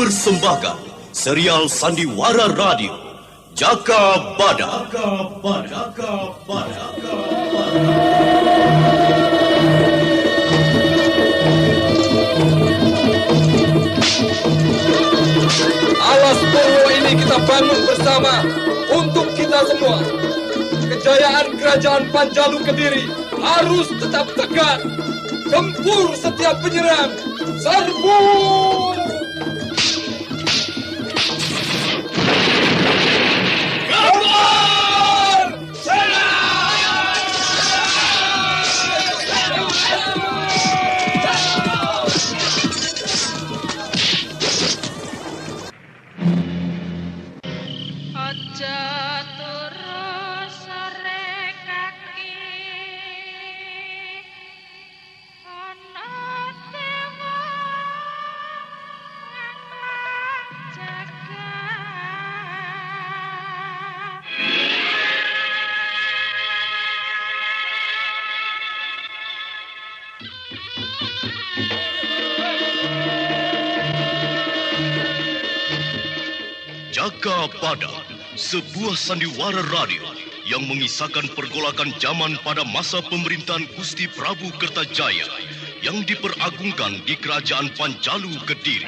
mempersembahkan serial Sandiwara Radio Jaka Badak. Alas Purwo ini kita bangun bersama untuk kita semua. Kejayaan kerajaan Panjalu Kediri harus tetap tegak. Gempur setiap penyerang. Serbu! Jaka Badak, sebuah sandiwara radio yang mengisahkan pergolakan zaman pada masa pemerintahan Gusti Prabu Kertajaya yang diperagungkan di Kerajaan Panjalu Kediri.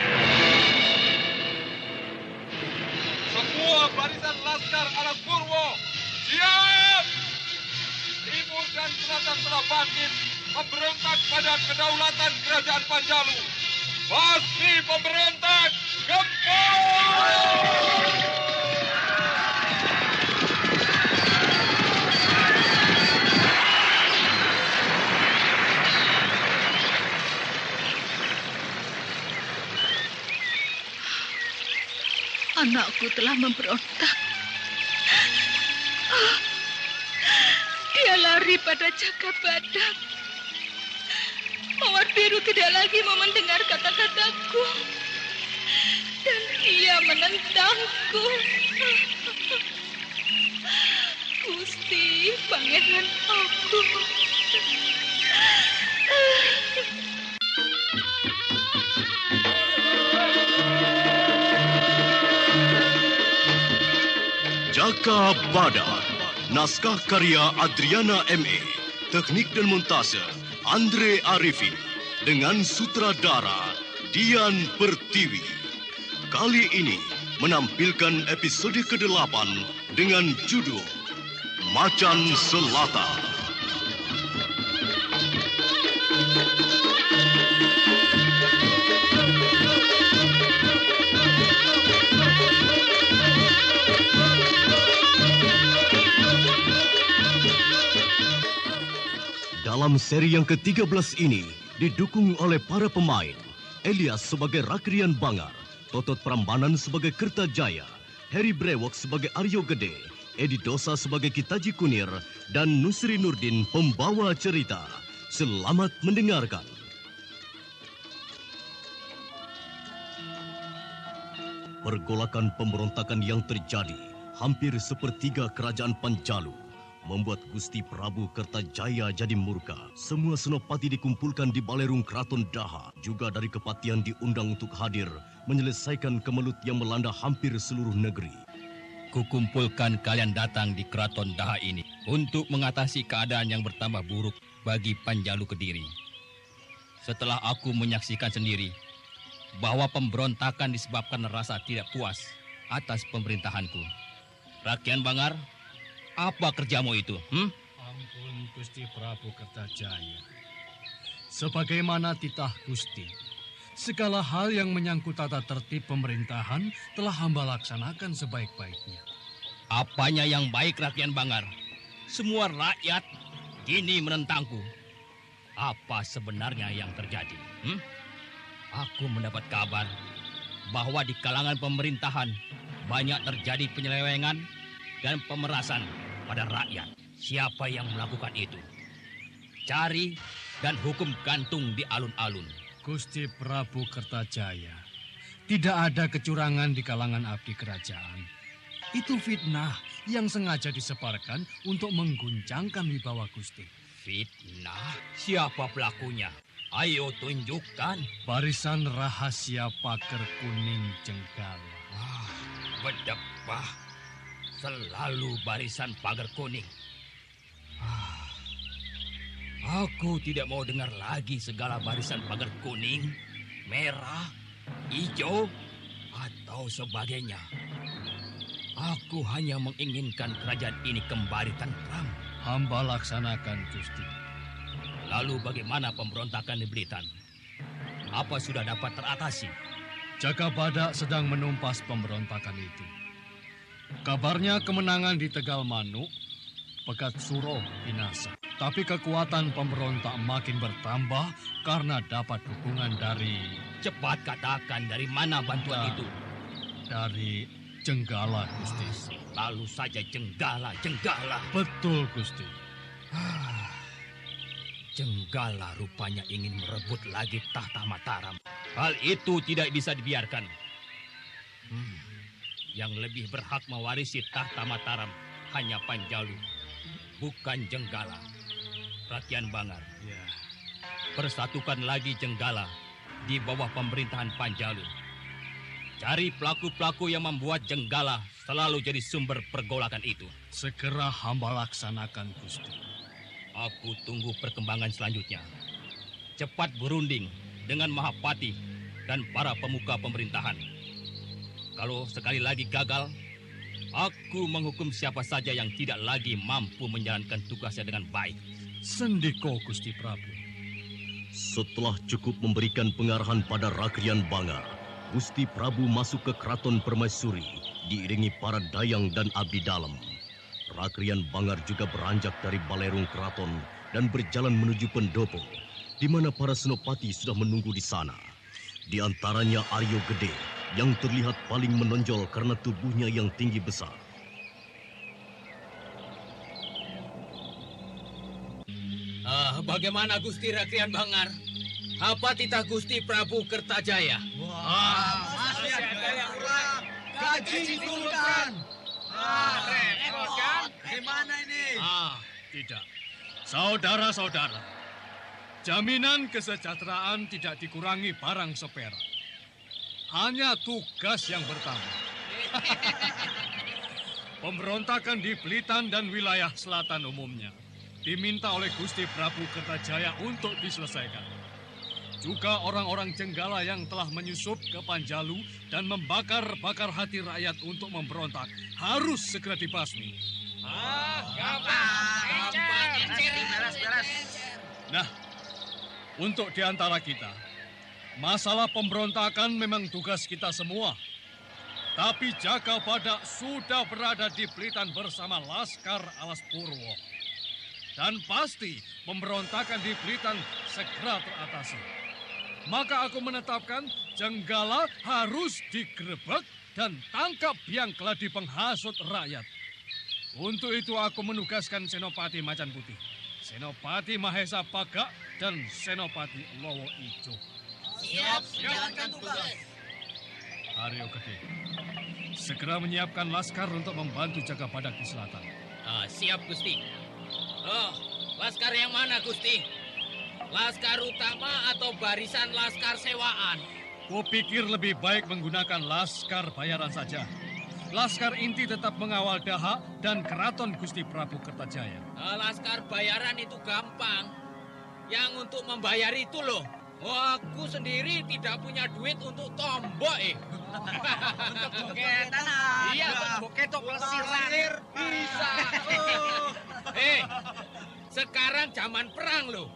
Semua barisan laskar Alas Purwo, siap! Timur dan selatan telah bangkit memberontak pada kedaulatan Kerajaan Panjalu. Pasti pemberontak, gempur! Anakku telah memberontak. Dia lari pada Jaka Badak. Mawar Biru tidak lagi mau mendengar kata-kataku. Dan ia menentangku. Gusti, pangeran aku. Jaka Badak, naskah karya Adriana M.A., teknik dan montase Andre Arifin, dengan sutradara Dian Pertiwi. Kali ini menampilkan episode ke-8 dengan judul Macan Selatan. Dalam seri yang ke-13 ini didukung oleh para pemain Elias sebagai Rakrian Bangar, Totot Prambanan sebagai Kertajaya, Heri Brewok sebagai Aryo Gede, Edi Dosa sebagai Kitaji Kunir, dan Nusri Nurdin pembawa cerita. Selamat mendengarkan. Pergolakan pemberontakan yang terjadi hampir sepertiga kerajaan Panjalu membuat Gusti Prabu Kertajaya jadi murka. Semua senopati dikumpulkan di balerung Keraton Daha. Juga dari kepatian diundang untuk hadir menyelesaikan kemelut yang melanda hampir seluruh negeri. Kukumpulkan kalian datang di Keraton Daha ini untuk mengatasi keadaan yang bertambah buruk bagi Panjalu Kediri. Setelah aku menyaksikan sendiri bahwa pemberontakan disebabkan rasa tidak puas atas pemerintahanku. Rakyat Bangar, apa kerjamu itu? Ampun Gusti Prabu Kertajaya. Sebagaimana titah Gusti, segala hal yang menyangkut tata tertib pemerintahan telah hamba laksanakan sebaik-baiknya. Apanya yang baik Rakyat Bangar? Semua rakyat kini menentangku. Apa sebenarnya yang terjadi? Aku mendapat kabar bahwa di kalangan pemerintahan banyak terjadi penyelewengan dan pemerasan pada rakyat. Siapa yang melakukan itu? Cari dan hukum gantung di alun-alun. Gusti Prabu Kertajaya, tidak ada kecurangan di kalangan abdi kerajaan. Itu fitnah yang sengaja disebarkan untuk mengguncangkan wibawa Gusti. Fitnah? Siapa pelakunya? Ayo tunjukkan. Barisan rahasia pagar kuning Jenggala. Bedebah. Selalu barisan pagar kuning. Aku tidak mau dengar lagi segala barisan pagar kuning, merah, hijau, atau sebagainya. Aku hanya menginginkan kerajaan ini kembali tentram. Hamba laksanakan, Gusti. Lalu bagaimana pemberontakan di Blitan? Apa sudah dapat teratasi? Jagabada sedang menumpas pemberontakan itu. Kabarnya kemenangan di Tegal Manuk, Pegat Suro binasa. Tapi kekuatan pemberontak makin bertambah karena dapat dukungan dari... Cepat katakan dari mana bantuan itu? Dari Jenggala, Gusti. Lalu saja Jenggala. Betul, Gusti. Jenggala rupanya ingin merebut lagi tahta Mataram. Hal itu tidak bisa dibiarkan. Yang lebih berhak mewarisi tahta Mataram hanya Panjalu, bukan Jenggala. Rakyat Bangar, persatukan lagi Jenggala di bawah pemerintahan Panjalu. Cari pelaku-pelaku yang membuat Jenggala selalu jadi sumber pergolakan itu. Segera hamba laksanakan, Gusti. Aku tunggu perkembangan selanjutnya. Cepat berunding dengan Mahapati dan para pemuka pemerintahan. Kalau sekali lagi gagal, aku menghukum siapa saja yang tidak lagi mampu menjalankan tugasnya dengan baik. Sendiko, Gusti Prabu. Setelah cukup memberikan pengarahan pada Rakrian Bangar, Gusti Prabu masuk ke Keraton Permaisuri diiringi para dayang dan abdi dalam. Rakrian Bangar juga beranjak dari balerung keraton dan berjalan menuju pendopo, di mana para senopati sudah menunggu di sana. Di antaranya Aryo Gede, yang terlihat paling menonjol karena tubuhnya yang tinggi besar. Bagaimana Gusti Rakrian Bangar? Apa titah Gusti Prabu Kertajaya? Masih ada yang kurang. Gaji diturunkan. Repot kan? Gimana ini? Tidak. Saudara-saudara, jaminan kesejahteraan tidak dikurangi barang seperak. Hanya tugas yang bertambah. Pemberontakan di Blitan dan wilayah selatan umumnya diminta oleh Gusti Prabu Kertajaya untuk diselesaikan. Juga orang-orang Jenggala yang telah menyusup ke Panjalu dan membakar-bakar hati rakyat untuk memberontak harus segera dibasmi. Gampang. Beres. Nah, untuk di antara kita, masalah pemberontakan memang tugas kita semua. Tapi Jagabada sudah berada di Blitan bersama Laskar Alas Purwo. Dan pasti pemberontakan di Blitan segera teratasi. Maka aku menetapkan Jenggala harus digerebek dan tangkap yang keladi penghasut rakyat. Untuk itu aku menugaskan Senopati Macan Putih, Senopati Mahesa Pagak, dan Senopati Lowo Ijo. Siap, jalankan tugas. Aryo Gede, segera menyiapkan laskar untuk membantu Jagabada di selatan. Siap Gusti. Laskar yang mana Gusti? Laskar utama atau barisan laskar sewaan? Kupikir lebih baik menggunakan laskar bayaran saja. Laskar inti tetap mengawal Dahak dan keraton Gusti Prabu Kertajaya. Laskar bayaran itu gampang. Yang untuk membayar itu loh. Aku sendiri tidak punya duit untuk tombok Untuk boketan. Iya, untuk boketok pelesiran. Bisa. Sekarang zaman perang loh.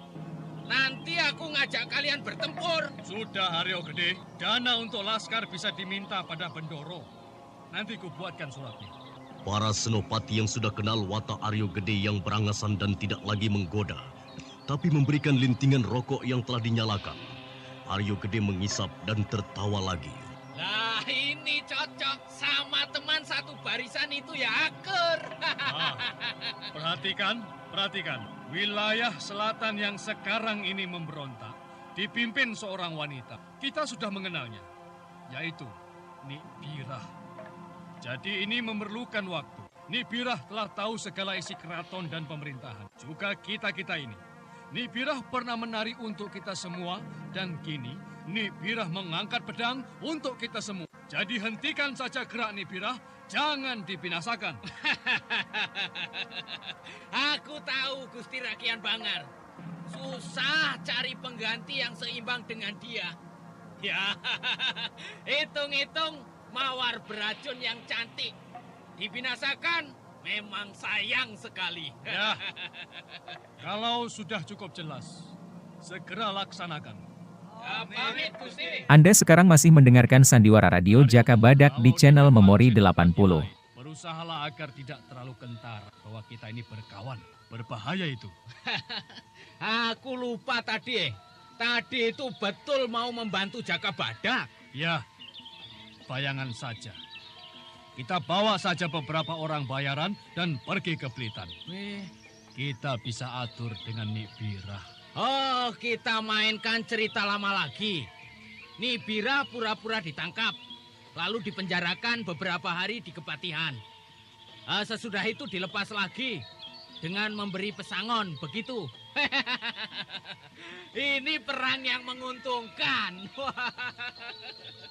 Nanti aku ngajak kalian bertempur. Sudah, Aryo Gede. Dana untuk laskar bisa diminta pada Bendoro. Nanti kubuatkan suratnya. Para senopati yang sudah kenal watak Aryo Gede yang berangasan dan tidak lagi menggoda, tapi memberikan lintingan rokok yang telah dinyalakan. Aryo Gede mengisap dan tertawa lagi. Nah, ini cocok sama teman satu barisan itu ya, Aker. Perhatikan. Wilayah selatan yang sekarang ini memberontak dipimpin seorang wanita. Kita sudah mengenalnya, yaitu Nik Birah. Jadi ini memerlukan waktu. Nik Birah telah tahu segala isi keraton dan pemerintahan. Juga kita ini. Nyi Birah pernah menari untuk kita semua, dan kini Nyi Birah mengangkat pedang untuk kita semua. Jadi hentikan saja gerak Nyi Birah, jangan dibinasakan. Aku tahu Gusti Rakian Bangar. Susah cari pengganti yang seimbang dengan dia. Ya, hitung-hitung mawar beracun yang cantik. Dibinasakan memang sayang sekali. Ya, kalau sudah cukup jelas, segera laksanakan. Pamit Gusti. Anda sekarang masih mendengarkan Sandiwara Radio Jaka Badak di channel Memori 80. Berusahalah agar tidak terlalu kentar bahwa kita ini berkawan. Berbahaya itu. Aku lupa tadi. Tadi itu betul mau membantu Jaka Badak. Ya, bayangan saja. Kita bawa saja beberapa orang bayaran dan pergi ke Blitar. Kita bisa atur dengan Nyi Birah. Oh, kita mainkan cerita lama lagi. Nyi Birah pura-pura ditangkap, lalu dipenjarakan beberapa hari di Kepatihan. Sesudah itu dilepas lagi dengan memberi pesangon, begitu. Ini perang yang menguntungkan.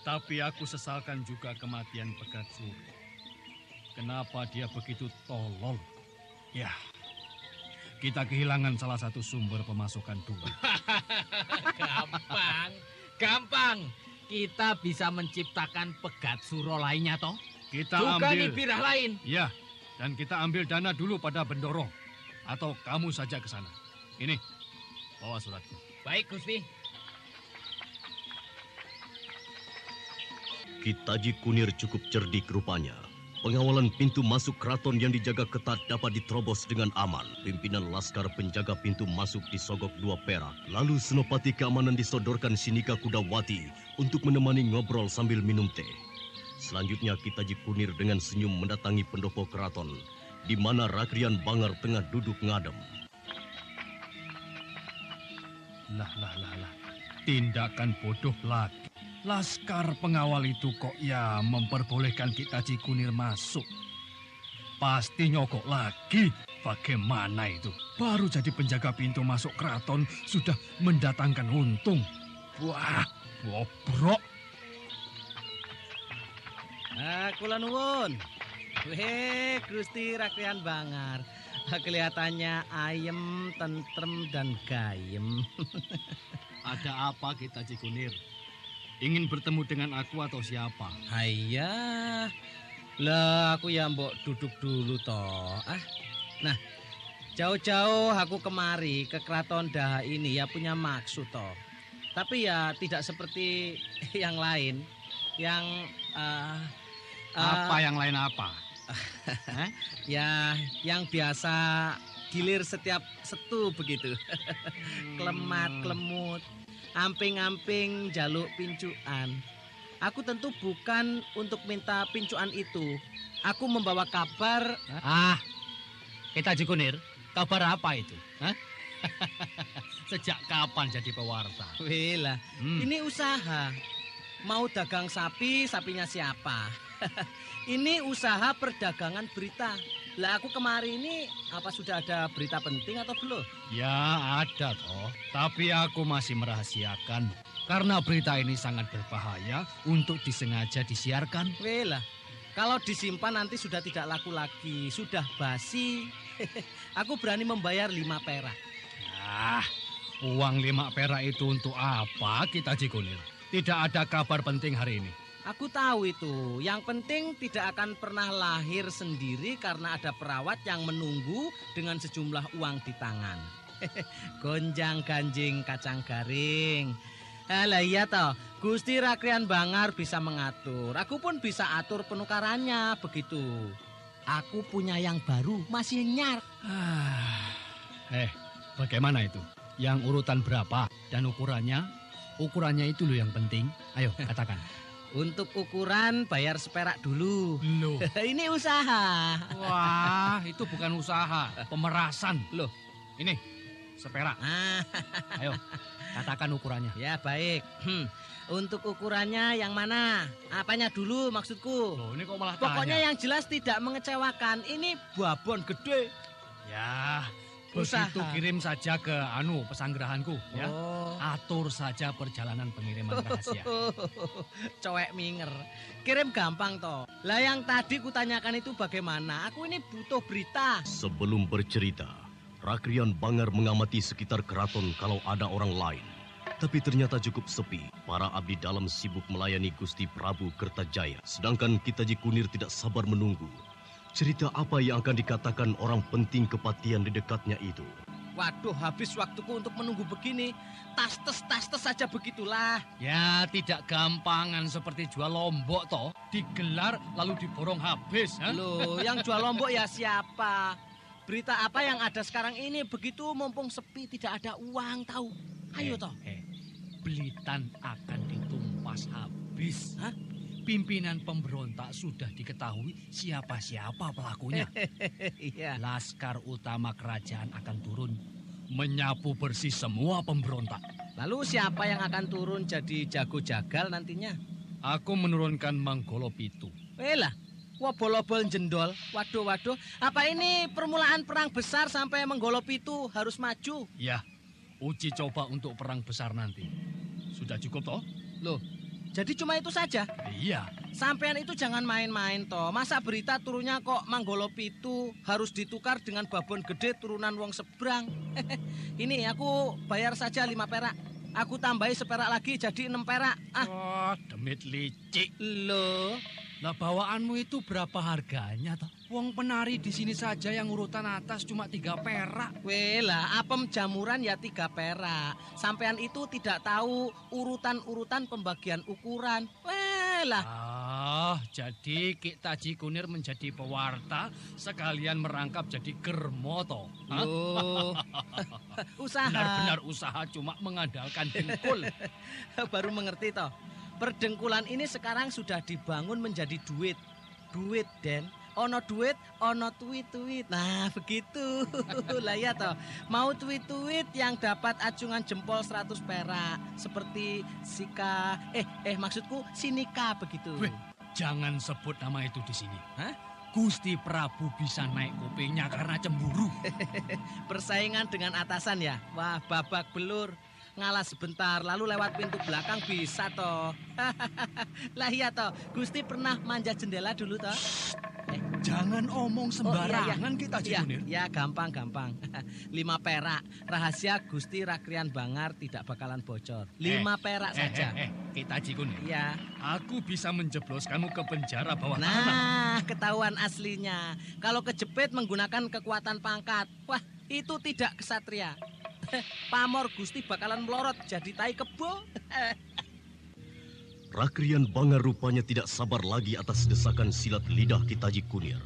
Tapi aku sesalkan juga kematian Pegat Suro. Kenapa dia begitu tolol? Ya, kita kehilangan salah satu sumber pemasukan duit. Gampang. Kita bisa menciptakan Pegat Suro lainnya, toh? Kita juga ambil Nyi Birah lain. Ya, dan kita ambil dana dulu pada Bendoro. Atau kamu saja ke sana. Ini, bawa suratku. Baik, Gusti. Kitaji Kunir cukup cerdik rupanya. Pengawalan pintu masuk keraton yang dijaga ketat dapat diterobos dengan aman. Pimpinan laskar penjaga pintu masuk disogok 2 perak. Lalu senopati keamanan disodorkan Sinika Kudawati untuk menemani ngobrol sambil minum teh. Selanjutnya Kitaji Kunir dengan senyum mendatangi pendopo keraton, di mana Rakrian Bangar tengah duduk ngadem. Lah. Tindakan bodoh lagi. Laskar pengawal itu kok ya memperbolehkan Kitaji Kunir masuk. Pasti nyogok lagi. Bagaimana itu? Baru jadi penjaga pintu masuk keraton sudah mendatangkan untung. Wah, bobrok. Kula nuwun. Weh, Gusti Rakrian Bangar. Kelihatannya ayem, tentrem, dan gayem. Ada apa Kitaji Kunir? Ingin bertemu dengan aku atau siapa? Haiya. Lah, aku ya mbok duduk dulu toh. Nah, jauh-jauh aku kemari ke Keraton Daha ini ya punya maksud toh. Tapi ya tidak seperti yang lain. Yang Apa yang lain apa? ya yang biasa gilir setiap setu begitu. Klemat, klemut, amping-amping jaluk pincuan. Aku tentu bukan untuk minta pincuan itu. Aku membawa kabar. Kitaji Kunir, kabar apa itu? Sejak kapan jadi pewarta? Wela, ini usaha. Mau dagang sapi, sapinya siapa? Ini usaha perdagangan berita. Lah aku kemarin ini apa sudah ada berita penting atau belum? Ya ada toh, tapi aku masih merahasiakan. Karena berita ini sangat berbahaya untuk disengaja disiarkan. Wela, kalau disimpan nanti sudah tidak laku lagi, sudah basi. Aku berani membayar 5 perak. Uang 5 perak itu untuk apa Kitaji Kunir? Tidak ada kabar penting hari ini. Aku tahu itu. Yang penting tidak akan pernah lahir sendiri karena ada perawat yang menunggu dengan sejumlah uang di tangan. Gonjang ganjing kacang garing. Lah iya toh, Gusti Rakrian Bangar bisa mengatur. Aku pun bisa atur penukarannya begitu. Aku punya yang baru, masih nyar. Bagaimana itu? Yang urutan berapa dan ukurannya? Ukurannya itu loh yang penting. Ayo katakan. Untuk ukuran bayar seperak dulu. Loh. Ini usaha. Wah, itu bukan usaha, pemerasan. Loh, ini seperak. Ayo, katakan ukurannya. Ya baik. Untuk ukurannya yang mana? Apanya dulu maksudku? Loh, ini kok malah Pokoknya tanya. yang jelas tidak mengecewakan. Ini babon gede. Ya, Begitu Usaha. kirim saja ke pesanggerahanku ya. Oh. Atur saja perjalanan pengiriman rahasia. Cowek minger. Kirim gampang toh. Lah yang tadi kutanyakan itu bagaimana? Aku ini butuh berita. Sebelum bercerita, Rakrian Bangar mengamati sekitar keraton kalau ada orang lain. Tapi ternyata cukup sepi. Para abdi dalam sibuk melayani Gusti Prabu Kertajaya. Sedangkan Kitaji Kunir tidak sabar menunggu. Cerita apa yang akan dikatakan orang penting kepatihan di dekatnya itu? Waduh, habis waktuku untuk menunggu begini. Tas-tes saja begitulah. Ya, tidak gampangan seperti jual lombok toh. Digelar lalu diborong habis. Ha? Loh, yang jual lombok ya siapa? Berita apa yang ada sekarang ini begitu mumpung sepi tidak ada uang tahu. Ayo toh. Belitan akan ditumpas habis. Hah? Pimpinan pemberontak sudah diketahui siapa-siapa pelakunya. Iya. Laskar utama kerajaan akan turun menyapu bersih semua pemberontak. Lalu siapa yang akan turun jadi jago jagal nantinya? Aku menurunkan Manggolo Pitu. Lah, wobolobol jendol. Waduh. Apa ini permulaan perang besar sampai Menggolo Pitu harus maju? Ya, uji coba untuk perang besar nanti. Sudah cukup toh? Loh, jadi cuma itu saja? Iya. Sampean itu jangan main-main toh. Masa berita turunnya kok Manggolo Pitu harus ditukar dengan babon gede turunan wong seberang. Ini aku bayar saja 5 perak. Aku tambahi seperak lagi jadi 6 perak. Oh, demit licik. Loh, Lah bawaanmu itu berapa harganya toh? Wong penari di sini saja yang urutan atas cuma 3 perak. lah apem jamuran ya 3 perak. Sampean itu tidak tahu urutan-urutan pembagian ukuran. Lah. Jadi Ki Taji Kunir menjadi pewarta sekalian merangkap jadi germo toh. Hah? Loh. Usaha. Benar-benar usaha cuma mengandalkan dengkul. Baru mengerti toh. Perdengkulan ini sekarang sudah dibangun menjadi duit. Duit, Den. Ono duit, ono tuit-tuit. Nah, begitu. Lah ya toh. Mau tuit-tuit yang dapat acungan jempol 100 perak. Seperti Sika, maksudku Sinika begitu. Weh, jangan sebut nama itu di sini. Hah? Gusti Prabu bisa naik kupingnya karena cemburu. Persaingan dengan atasan ya? Wah, babak belur. Ngalah sebentar, lalu lewat pintu belakang bisa toh. Lah iya toh, Gusti pernah manjat jendela dulu toh. Jangan omong sembarangan iya. Ki Taji Iya, Kunir. ya gampang. 5 perak. Rahasia Gusti Rakrian Bangar tidak bakalan bocor. 5 perak saja. Ki Taji Kunir. Iya. Aku bisa menjebloskanmu ke penjara bawah tanah. Nah, ketahuan aslinya. Kalau kejepit menggunakan kekuatan pangkat. Wah, itu tidak kesatria. Pamor Gusti bakalan melorot jadi tai kebo. Rakrian Bangar rupanya tidak sabar lagi atas desakan silat lidah Ki Taji Kunir.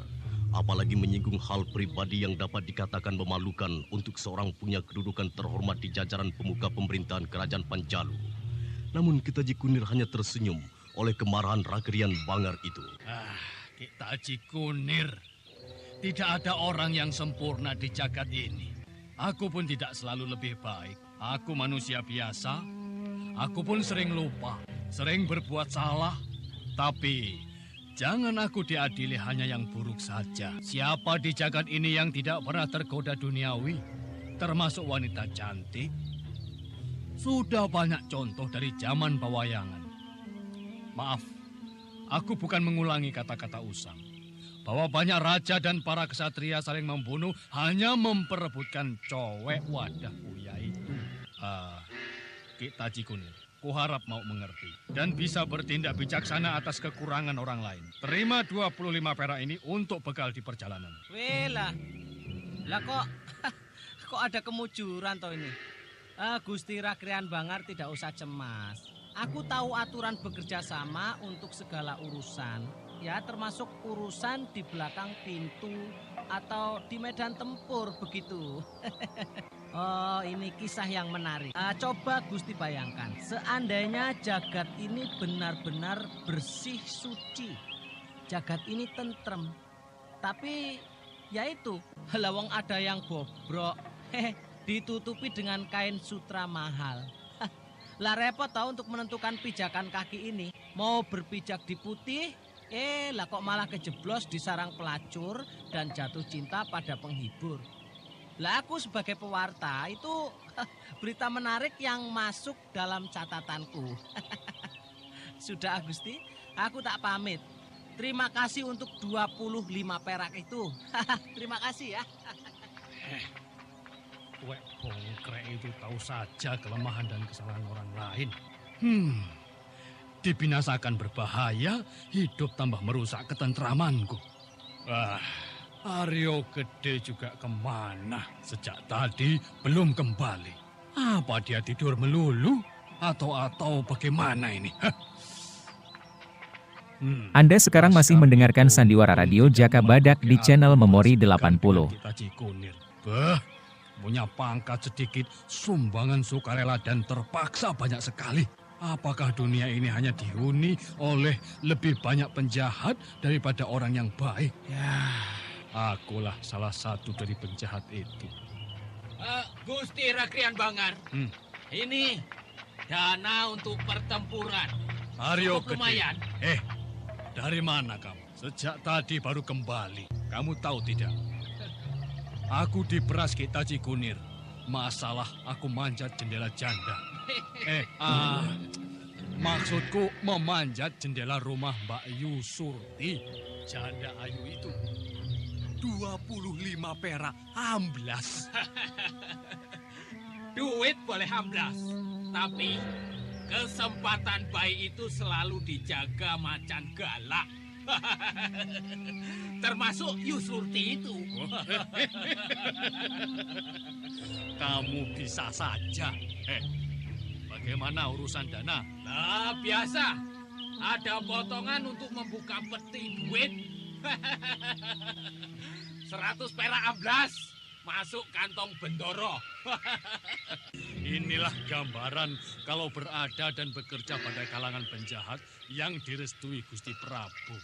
Apalagi menyinggung hal pribadi yang dapat dikatakan memalukan untuk seorang punya kedudukan terhormat di jajaran pemuka pemerintahan kerajaan Panjalu. Namun Ki Taji Kunir hanya tersenyum oleh kemarahan Rakrian Bangar itu. Ki Taji Kunir. Tidak ada orang yang sempurna di jagat ini. Aku pun tidak selalu lebih baik. Aku manusia biasa. Aku pun sering lupa, sering berbuat salah. Tapi jangan aku diadili hanya yang buruk saja. Siapa di jagat ini yang tidak pernah tergoda duniawi, termasuk wanita cantik? Sudah banyak contoh dari zaman pewayangan. Maaf, aku bukan mengulangi kata-kata usang. Bahwa banyak raja dan para kesatria saling membunuh hanya memperebutkan cowek wadah uya itu. Ki Taji Kunir, kuharap mau mengerti dan bisa bertindak bijaksana atas kekurangan orang lain. Terima 25 perak ini untuk bekal di perjalanan. Lah kok ada kemujuran toh ini? Gusti Rakrian Bangar tidak usah cemas. Aku tahu aturan bekerja sama untuk segala urusan. Ya, termasuk urusan di belakang pintu atau di medan tempur begitu. Oh, ini kisah yang menarik. Coba Gusti bayangkan, seandainya jagat ini benar-benar bersih suci. Jagat ini tentrem. Tapi ya itu, lawang ada yang bobrok. Ditutupi dengan kain sutra mahal. Lah repot tahu untuk menentukan pijakan kaki ini. Mau berpijak di putih, lah kok malah kejeblos di sarang pelacur dan jatuh cinta pada penghibur. Lah aku sebagai pewarta itu berita menarik yang masuk dalam catatanku. Sudah Gusti, aku tak pamit. Terima kasih untuk 25 perak itu. Terima kasih ya. Tuwek bongkrek itu tahu saja kelemahan dan kesalahan orang lain. Dibinasakan berbahaya, hidup tambah merusak ketentramanku. Aryo Gede juga kemana? Sejak tadi belum kembali. Apa dia tidur melulu? Atau bagaimana ini? Anda sekarang masih mendengarkan Sandiwara Radio Jaka Badak di channel Memori 80. Bah, punya pangkat sedikit, sumbangan sukarela dan terpaksa banyak sekali. Apakah dunia ini hanya dihuni oleh lebih banyak penjahat daripada orang yang baik? Ya, akulah salah satu dari penjahat itu. Gusti Rakrian Bangar, ini dana untuk pertempuran. Aryo Cukup Gede. lumayan. Dari mana kamu? Sejak tadi baru kembali. Kamu tahu tidak? Aku diperas Ki Taji Kunir. Masalah aku manjat jendela janda. Maksudku memanjat jendela rumah Mbak Yu Surti. Janda Ayu itu. 25 perak amblas. Duit boleh amblas, tapi kesempatan baik itu selalu dijaga macan galak. Termasuk Yusurti itu. Kamu bisa saja. Bagaimana urusan dana? Nah, biasa. Ada potongan untuk membuka peti duit. 100 perak amblas masuk kantong Bendoro. Inilah gambaran kalau berada dan bekerja pada kalangan penjahat yang direstui Gusti Prabu.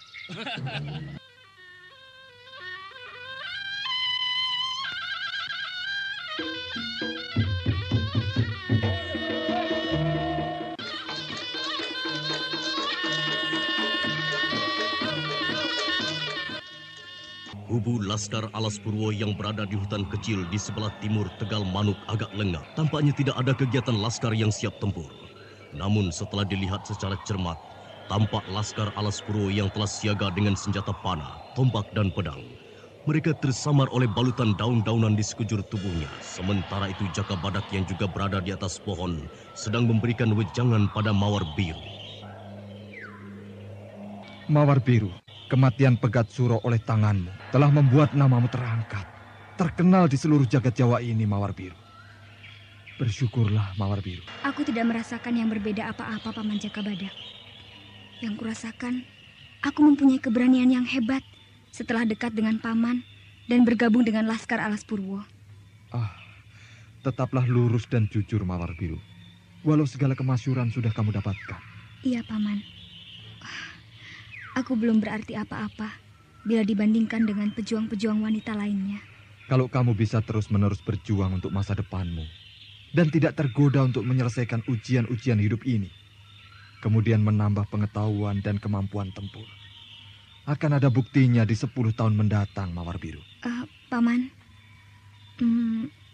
Kubu Laskar Alas Purwo yang berada di hutan kecil di sebelah timur Tegal Manuk agak lengah. Tampaknya tidak ada kegiatan laskar yang siap tempur. Namun setelah dilihat secara cermat, tampak Laskar Alas Purwo yang telah siaga dengan senjata panah, tombak dan pedang. Mereka tersamar oleh balutan daun-daunan di sekujur tubuhnya. Sementara itu Jaka Badak yang juga berada di atas pohon sedang memberikan wejangan pada Mawar Biru. Mawar Biru, kematian Pegat Suro oleh tanganmu telah membuat namamu terangkat. Terkenal di seluruh jagat Jawa ini, Mawar Biru. Bersyukurlah, Mawar Biru. Aku tidak merasakan yang berbeda apa-apa, Paman Jaka Badak. Yang kurasakan, aku mempunyai keberanian yang hebat setelah dekat dengan Paman dan bergabung dengan Laskar Alas Purwo. Tetaplah lurus dan jujur, Mawar Biru. Walau segala kemasyuran sudah kamu dapatkan. Iya, Paman. Aku belum berarti apa-apa bila dibandingkan dengan pejuang-pejuang wanita lainnya. Kalau kamu bisa terus-menerus berjuang untuk masa depanmu dan tidak tergoda untuk menyelesaikan ujian-ujian hidup ini, kemudian menambah pengetahuan dan kemampuan tempur, akan ada buktinya di 10 tahun mendatang, Mawar Biru. Paman,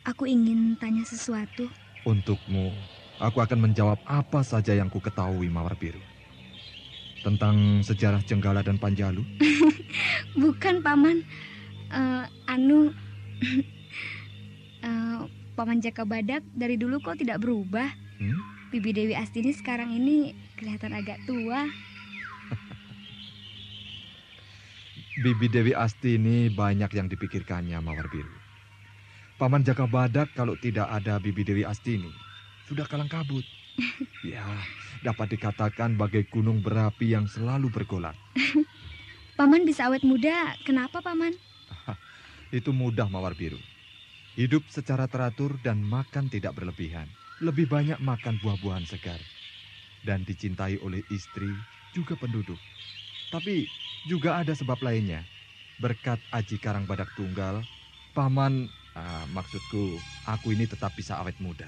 aku ingin tanya sesuatu. Untukmu, aku akan menjawab apa saja yang ku ketahui, Mawar Biru. Tentang sejarah Jenggala dan Panjalu? Bukan, Paman. Paman Jaka Badak dari dulu kok tidak berubah. Bibi Dewi Astini sekarang ini kelihatan agak tua. Bibi Dewi Astini banyak yang dipikirkannya, Mawar Biru. Paman Jaka Badak kalau tidak ada Bibi Dewi Astini sudah kalang kabut. Ya, dapat dikatakan bagai gunung berapi yang selalu bergolak. Paman bisa awet muda, kenapa, Paman? Itu mudah, Mawar Biru. Hidup secara teratur dan makan tidak berlebihan. Lebih banyak makan buah-buahan segar. Dan dicintai oleh istri, juga penduduk. Tapi juga ada sebab lainnya. Berkat Aji Karang Badak Tunggal, Paman, maksudku, aku ini tetap bisa awet muda.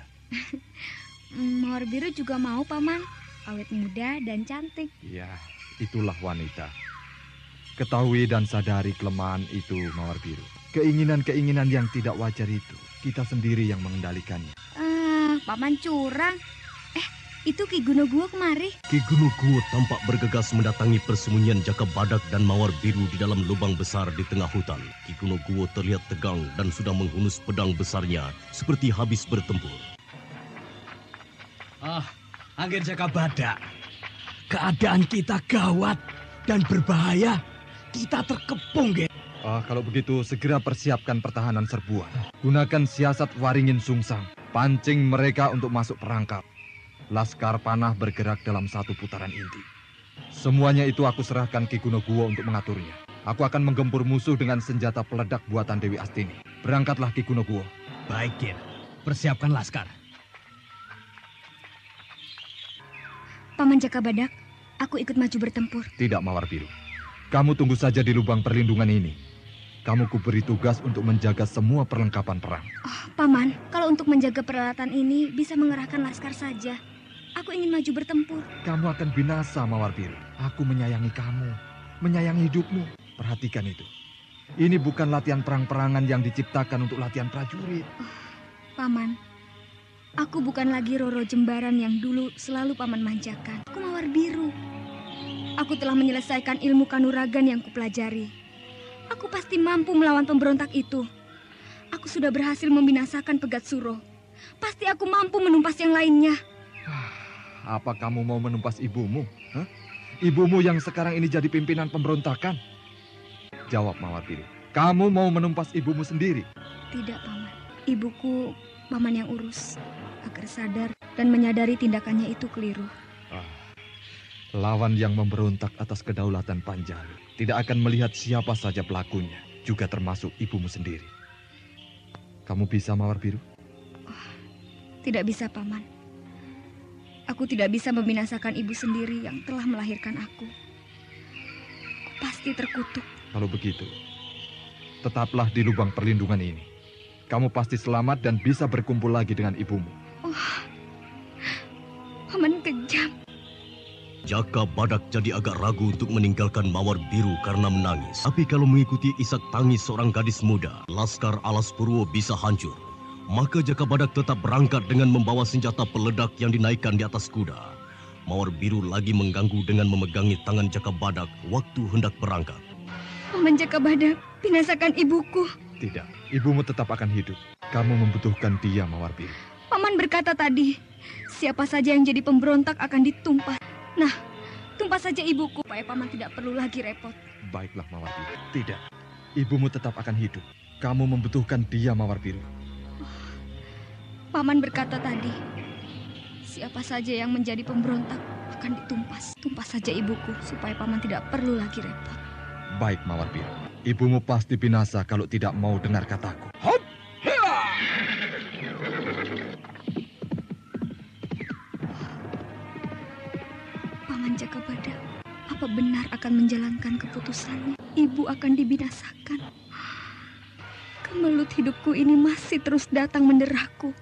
Mawar Biru juga mau, Paman. Awet muda dan cantik. Ya, itulah wanita. Ketahui dan sadari kelemahan itu, Mawar Biru. Keinginan-keinginan yang tidak wajar itu, kita sendiri yang mengendalikannya. Paman curang. Itu Ki Gunoguwo kemari. Ki Gunoguwo tampak bergegas mendatangi persembunyian Jaka Badak dan Mawar Biru di dalam lubang besar di tengah hutan. Ki Gunoguwo terlihat tegang dan sudah menghunus pedang besarnya seperti habis bertempur. Angger Jaka Badak. Keadaan kita gawat dan berbahaya. Kita terkepung, Ge. Kalau begitu segera persiapkan pertahanan serbuan. Gunakan siasat Waringin Sungsang. Pancing mereka untuk masuk perangkap. Laskar panah bergerak dalam satu putaran inti. Semuanya itu aku serahkan Ki Gunoguwo untuk mengaturnya. Aku akan menggempur musuh dengan senjata peledak buatan Dewi Astini. Berangkatlah Ki Gunoguwo. Baik, Ger. Persiapkan laskar. Paman Jaka Badak, aku ikut maju bertempur. Tidak, Mawar Biru. Kamu tunggu saja di lubang perlindungan ini. Kamu kuberi tugas untuk menjaga semua perlengkapan perang. Paman, kalau untuk menjaga peralatan ini bisa mengerahkan laskar saja. Aku ingin maju bertempur. Kamu akan binasa, Mawar Biru. Aku menyayangi kamu, menyayangi hidupmu. Perhatikan itu. Ini bukan latihan perang-perangan yang diciptakan untuk latihan prajurit. Paman, aku bukan lagi Roro Jembaran yang dulu selalu Paman manjakan. Aku Mawar Biru. Aku telah menyelesaikan ilmu kanuragan yang kupelajari. Aku pasti mampu melawan pemberontak itu. Aku sudah berhasil membinasakan Pegat Suro. Pasti aku mampu menumpas yang lainnya. Apa kamu mau menumpas ibumu? Ibumu yang sekarang ini jadi pimpinan pemberontakan? Jawab, Mawar Biru. Kamu mau menumpas ibumu sendiri? Tidak, Paman. Ibuku Paman yang urus agar sadar dan menyadari tindakannya itu keliru. Lawan yang memberontak atas kedaulatan Panjalu tidak akan melihat siapa saja pelakunya, juga termasuk ibumu sendiri. Kamu bisa, Mawar Biru? Tidak bisa, Paman. Aku tidak bisa membinasakan ibu sendiri yang telah melahirkan aku. Aku pasti terkutuk. Kalau begitu, tetaplah di lubang perlindungan ini. Kamu pasti selamat dan bisa berkumpul lagi dengan ibumu. Paman kejam. Jaka Badak jadi agak ragu untuk meninggalkan Mawar Biru karena menangis. Tapi kalau mengikuti isak tangis seorang gadis muda, Laskar Alas Purwo bisa hancur. Maka Jaka Badak tetap berangkat dengan membawa senjata peledak yang dinaikkan di atas kuda. Mawar Biru lagi mengganggu dengan memegangi tangan Jaka Badak waktu hendak berangkat. Paman Jaka Badak, binasakan ibuku. Tidak, ibumu tetap akan hidup. Kamu membutuhkan dia, Mawar Biru. Paman berkata tadi, siapa saja yang jadi pemberontak akan ditumpas. Nah, tumpas saja ibuku supaya Paman tidak perlu lagi repot. Baiklah, Mawar Biru. Tidak, ibumu tetap akan hidup. Kamu membutuhkan dia, Mawar Biru. Paman berkata tadi, siapa saja yang menjadi pemberontak akan ditumpas. Tumpas saja ibuku supaya Paman tidak perlu lagi repot. Baik, Mawar Biru. Ibumu pasti binasa kalau tidak mau dengar kataku. Hop! Paman Jaka Badak, apa benar akan menjalankan keputusannya? Ibu akan dibinasakan. Kemelut hidupku ini masih terus datang menderaku.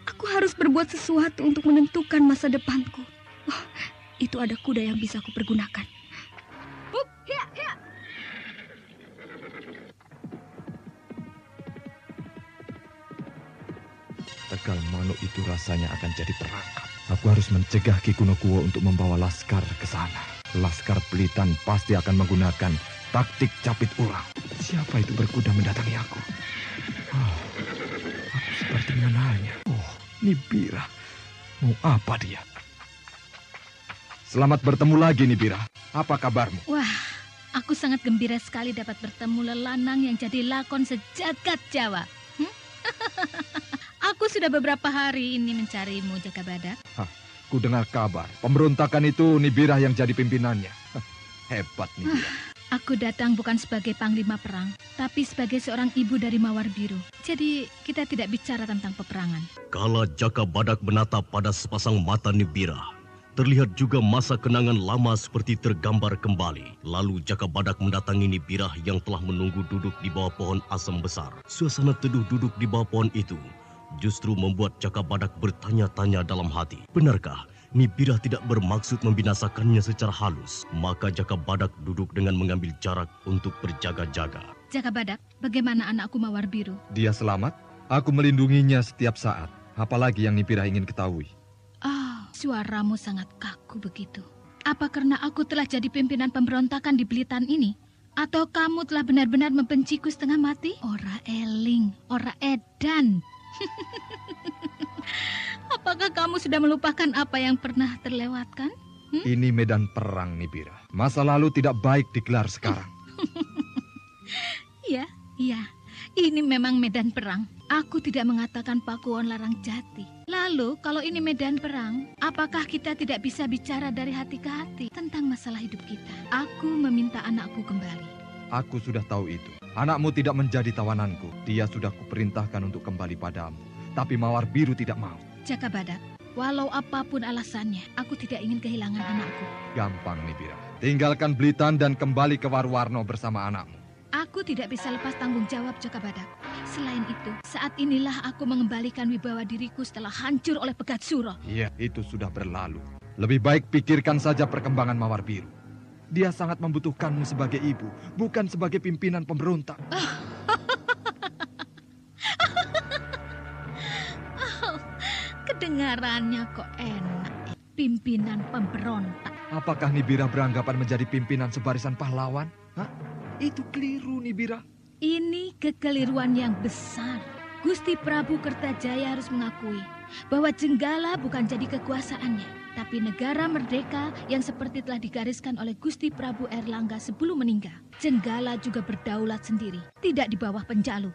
Aku harus berbuat sesuatu untuk menentukan masa depanku. Itu ada kuda yang bisa aku pergunakan. Tegal Manuk itu rasanya akan jadi perangkap. Aku harus mencegah Ki Gunoguwo untuk membawa laskar ke sana. Laskar Pelitan pasti akan menggunakan taktik capit urang. Siapa itu berkuda mendatangi aku? Aku seperti mengenalnya. Nibira. Mau apa dia? Selamat bertemu lagi, Nibira. Apa kabarmu? Wah, aku sangat gembira sekali dapat bertemu lelanang yang jadi lakon sejagat Jawa. Aku sudah beberapa hari ini mencarimu, Jaka Badak. Ku dengar kabar pemberontakan itu Nibira yang jadi pimpinannya. Hebat, Nibira. Aku datang bukan sebagai panglima perang, tapi sebagai seorang ibu dari Mawar Biru. Jadi kita tidak bicara tentang peperangan. Kala Jaka Badak menatap pada sepasang mata Nibira, terlihat juga masa kenangan lama seperti tergambar kembali. Lalu Jaka Badak mendatangi Nibira yang telah menunggu duduk di bawah pohon asem besar. Suasana teduh duduk di bawah pohon itu justru membuat Jaka Badak bertanya-tanya dalam hati. Benarkah Nibirah tidak bermaksud membinasakannya secara halus? Maka Jaka Badak duduk dengan mengambil jarak untuk berjaga-jaga. Jaka Badak, bagaimana anakku Mawar Biru? Dia selamat, aku melindunginya setiap saat. Apalagi yang Nibirah ingin ketahui. Suaramu sangat kaku begitu. Apa karena aku telah jadi pimpinan pemberontakan di Blitan ini? Atau kamu telah benar-benar membenciku setengah mati? Ora eling, ora edan. Apakah kamu sudah melupakan apa yang pernah terlewatkan? Ini medan perang, Nibirah. Masa lalu tidak baik digelar sekarang. Iya. Ini memang medan perang. Aku tidak mengatakan Pakuwon larang jati. Lalu, kalau ini medan perang, apakah kita tidak bisa bicara dari hati ke hati tentang masalah hidup kita? Aku meminta anakku kembali. Aku sudah tahu itu. Anakmu tidak menjadi tawananku. Dia sudah kuperintahkan untuk kembali padamu. Tapi Mawar Biru tidak mau. Jaka Badak, walau apapun alasannya, aku tidak ingin kehilangan anakku. Gampang, Nibirah. Tinggalkan Blitan dan kembali ke Warwarno bersama anakmu. Aku tidak bisa lepas tanggung jawab, Jaka Badak. Selain itu, saat inilah aku mengembalikan wibawa diriku setelah hancur oleh Pegat Suro. Iya, itu sudah berlalu. Lebih baik pikirkan saja perkembangan Mawar Biru. Dia sangat membutuhkanmu sebagai ibu, bukan sebagai pimpinan pemberontak. Kedengarannya kok enak. Pimpinan pemberontak. Apakah Nibirah beranggapan menjadi pimpinan sebarisan pahlawan? Hah? Itu keliru, Nibirah. Ini kekeliruan yang besar. Gusti Prabu Kertajaya harus mengakui bahwa Jenggala bukan jadi kekuasaannya, tapi negara merdeka yang seperti telah digariskan oleh Gusti Prabu Erlangga sebelum meninggal. Jenggala juga berdaulat sendiri, tidak di bawah penjalu.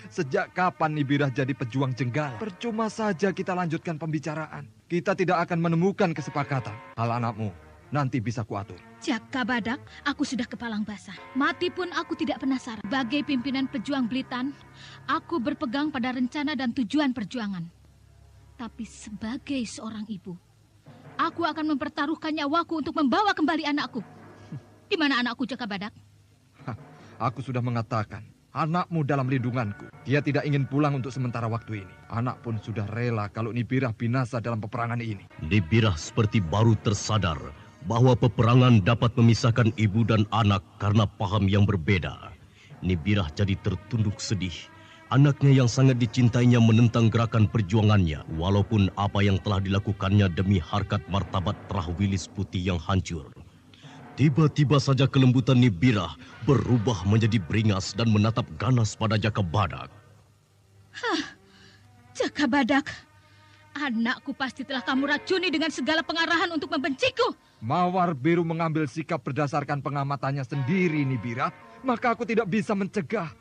Sejak kapan Nibirah jadi pejuang Jenggala? Percuma saja kita lanjutkan pembicaraan. Kita tidak akan menemukan kesepakatan. Hal anakmu nanti bisa kuatur. Jaka Badak, aku sudah kepalang basah. Mati pun aku tidak penasaran. Sebagai pimpinan pejuang Blitan, aku berpegang pada rencana dan tujuan perjuangan. Tapi sebagai seorang ibu, aku akan mempertaruhkan nyawaku untuk membawa kembali anakku. Di mana anakku, Jaka Badak? Aku sudah mengatakan, anakmu dalam lindunganku. Dia tidak ingin pulang untuk sementara waktu ini. Anak pun sudah rela kalau Nibirah binasa dalam peperangan ini. Nibirah seperti baru tersadar bahwa peperangan dapat memisahkan ibu dan anak karena paham yang berbeda. Nibirah jadi tertunduk sedih. Anaknya yang sangat dicintainya menentang gerakan perjuangannya, walaupun apa yang telah dilakukannya demi harkat martabat Trahwilis Putih yang hancur. Tiba-tiba saja kelembutan Nibirah berubah menjadi beringas dan menatap ganas pada Jaka Badak. Jaka Badak, anakku pasti telah kamu racuni dengan segala pengarahan untuk membenciku. Mawar Biru mengambil sikap berdasarkan pengamatannya sendiri, Nibirah. Maka aku tidak bisa mencegah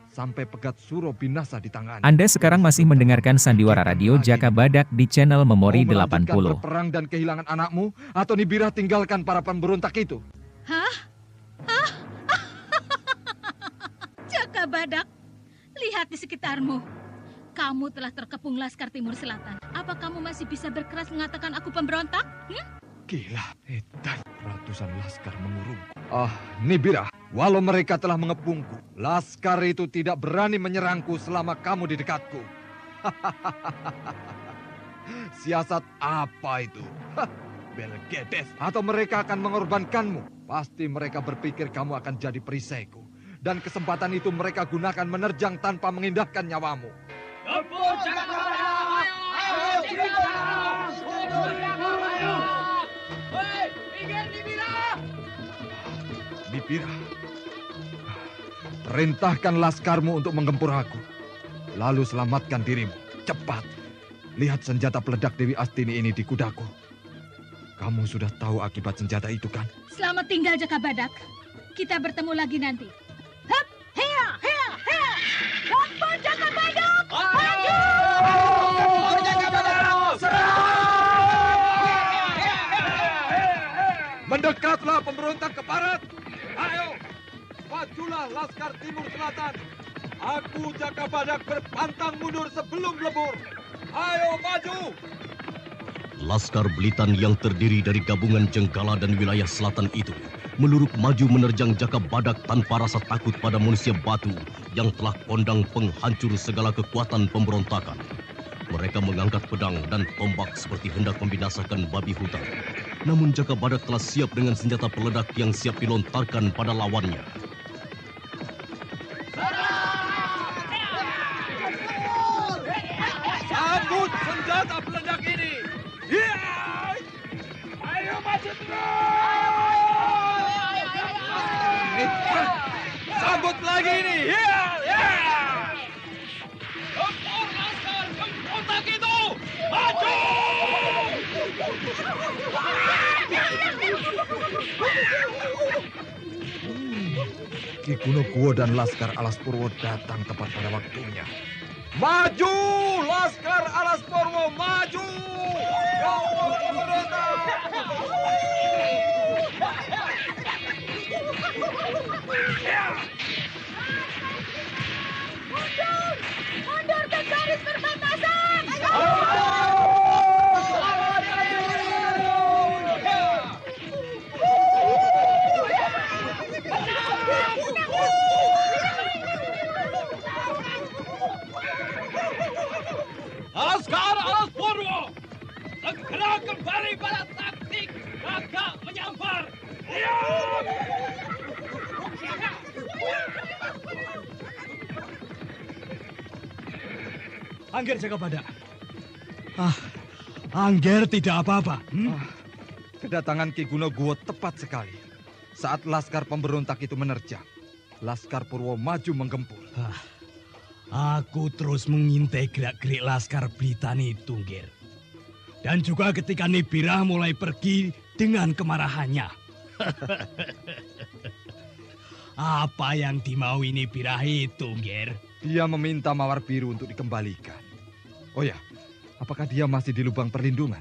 sampai Pegat Suro binasa di tangannya. Anda sekarang masih mendengarkan Sandiwara Radio Jaka Badak di channel Memori 80. Berperang dan kehilangan anakmu, atau Nibirah tinggalkan para pemberontak itu? Jaka Badak, lihat di sekitarmu. Kamu telah terkepung Laskar Timur Selatan. Apa kamu masih bisa berkeras mengatakan aku pemberontak? Gila, edan. Ratusan laskar mengurungku. Nibirah, walau mereka telah mengepungku, laskar itu tidak berani menyerangku selama kamu di dekatku. Siasat apa itu? Belgedes. Atau mereka akan mengorbankanmu. Pasti mereka berpikir kamu akan jadi perisaiku. Dan kesempatan itu mereka gunakan menerjang tanpa mengindahkan nyawamu. Nibirah, perintahkan laskarmu untuk menggempur aku. Lalu selamatkan dirimu. Cepat. Lihat senjata peledak Dewi Astini ini di kudaku. Kamu sudah tahu akibat senjata itu kan? Selamat tinggal Jaka Badak. Kita bertemu lagi nanti. Hup, hea, hea, hea. Apa Jaka Badak? Maju! Jaka Badak! Serang! Mendekatlah pemberontak ke barat. Ayo, majulah Laskar Timur Selatan. Aku Jaka Badak berpantang mundur sebelum lebur. Ayo maju. Laskar Blitan yang terdiri dari gabungan Jenggala dan wilayah selatan itu meluruk maju menerjang Jaka Badak tanpa rasa takut pada manusia batu yang telah kondang penghancur segala kekuatan pemberontakan. Mereka mengangkat pedang dan tombak seperti hendak membinasakan babi hutan. Namun Jaka Badak telah siap dengan senjata peledak yang siap dilontarkan pada lawannya. Sambut senjata peledak ini. Ayo maju terus. Sambut lagi ini. Tempur laskar pemberontak itu. Maju. Ki Kunokuwo dan Laskar Alas Purwo datang tepat pada waktunya. Maju, Laskar Alas Purwo, maju! Kawal pemberontak! Mundur ke garis perbatasan! Laskar Alas Purwo, segera kembali pada taktik gagak menyambar. Angger Jaka Badak. Angger tidak apa-apa. Kedatangan Ki Kunokuwo tepat sekali. Saat laskar pemberontak itu menerjang, Laskar Purwo maju menggempur. Aku terus mengintai gerak-gerik Laskar Blitan itu, Nger. Dan juga ketika Nibirah mulai pergi dengan kemarahannya. Apa yang dimaui Nibirah itu, Nger? Dia meminta Mawar Biru untuk dikembalikan. Oh ya, apakah dia masih di lubang perlindungan?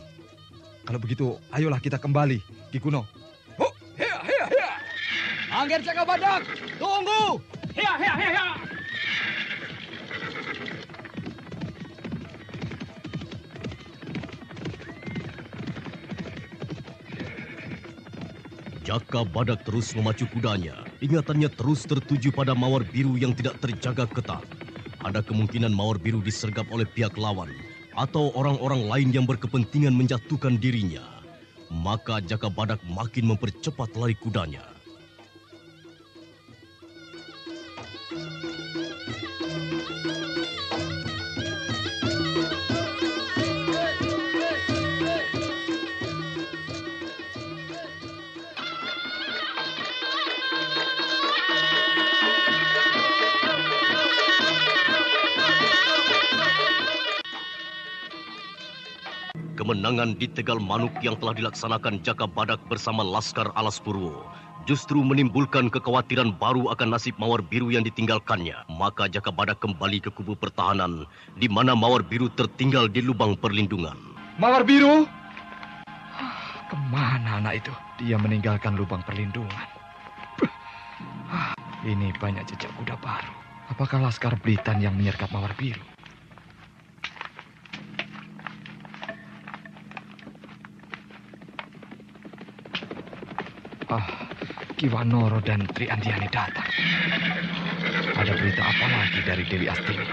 Kalau begitu, ayolah kita kembali, Ki Kuno. Angger Jaka Badak, tunggu! Jaka Badak terus memacu kudanya. Ingatannya terus tertuju pada Mawar Biru yang tidak terjaga ketat. Ada kemungkinan Mawar Biru disergap oleh pihak lawan atau orang-orang lain yang berkepentingan menjatuhkan dirinya. Maka Jaka Badak makin mempercepat lari kudanya. Kemenangan di Tegal Manuk yang telah dilaksanakan Jaka Badak bersama Laskar Alas Purwo justru menimbulkan kekhawatiran baru akan nasib Mawar Biru yang ditinggalkannya. Maka Jaka Badak kembali ke kubu pertahanan di mana Mawar Biru tertinggal di lubang perlindungan. Mawar Biru! Kemana anak itu? Dia meninggalkan lubang perlindungan. Ini banyak jejak kuda baru. Apakah Laskar Blitan yang menyergap Mawar Biru? Ki Wanoro dan Tri Andiani datang. Ada berita apa lagi dari Dewi Astini?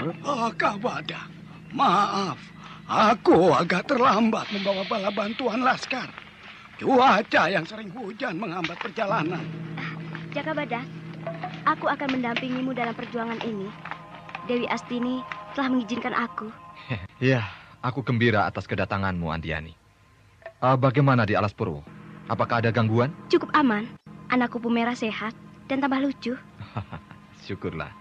Kak Badak, maaf. Aku agak terlambat membawa bala bantuan Laskar. Cuaca yang sering hujan menghambat perjalanan. Jaka Badak, aku akan mendampingimu dalam perjuangan ini. Dewi Astini telah mengizinkan aku. Ya, aku gembira atas kedatanganmu, Andiani. Bagaimana di Alas Purwo? Apakah ada gangguan? Cukup aman. Anakku Pumera sehat dan tambah lucu. Syukurlah.